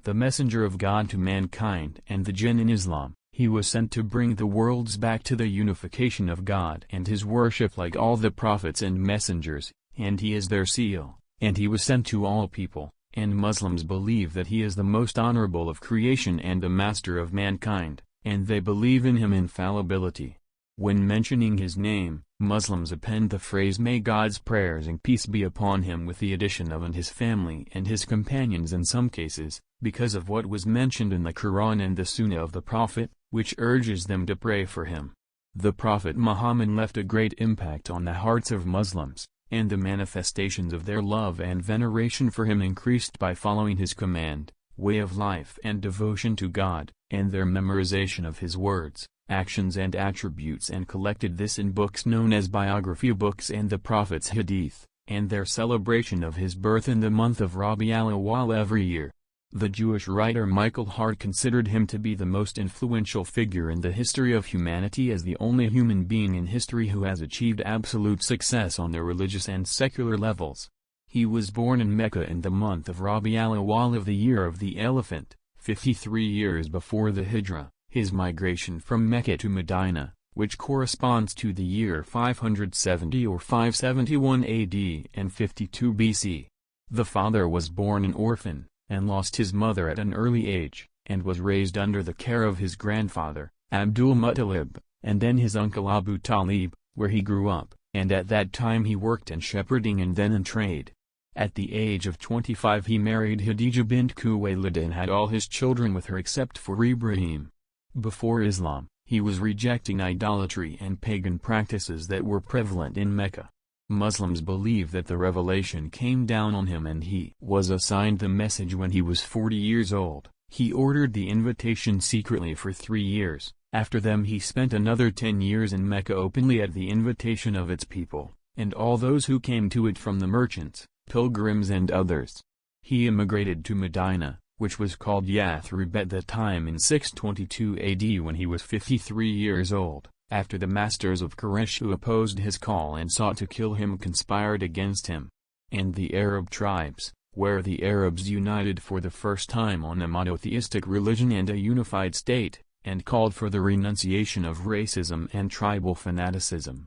the messenger of God to mankind and the jinn in Islam. He was sent to bring the worlds back to the unification of God and his worship like all the prophets and messengers, and he is their seal, and he was sent to all people, and Muslims believe that he is the most honorable of creation and the master of mankind, and they believe in him infallibility. When mentioning his name, Muslims append the phrase "May God's prayers and peace be upon him" with the addition of "and his family and his companions" in some cases, because of what was mentioned in the Quran and the Sunnah of the Prophet, which urges them to pray for him. The Prophet Muhammad left a great impact on the hearts of Muslims, and the manifestations of their love and veneration for him increased by following his command, way of life and devotion to God, and their memorization of his words, actions and attributes, and collected this in books known as biography books and the Prophet's Hadith, and their celebration of his birth in the month of Rabi al-Awwal every year. The Jewish writer Michael Hart considered him to be the most influential figure in the history of humanity as the only human being in history who has achieved absolute success on the religious and secular levels. He was born in Mecca in the month of Rabi al-Awwal of the year of the elephant, 53 years before the Hijrah, his migration from Mecca to Medina, which corresponds to the year 570 or 571 AD and 52 BC. The father was born an orphan, and lost his mother at an early age, and was raised under the care of his grandfather, Abdul Muttalib, and then his uncle Abu Talib, where he grew up, and at that time he worked in shepherding and then in trade. At the age of 25 he married Khadija bint Khuwaylid and had all his children with her except for Ibrahim. Before Islam, he was rejecting idolatry and pagan practices that were prevalent in Mecca. Muslims believe that the revelation came down on him and he was assigned the message when he was 40 years old. He ordered the invitation secretly for 3 years. After them he spent another 10 years in Mecca openly at the invitation of its people, and all those who came to it from the merchants, pilgrims and others. He immigrated to Medina, which was called Yathrib at that time in 622 AD when he was 53 years old. After the masters of Quraysh who opposed his call and sought to kill him conspired against him. And the Arab tribes, where the Arabs united for the first time on a monotheistic religion and a unified state, and called for the renunciation of racism and tribal fanaticism.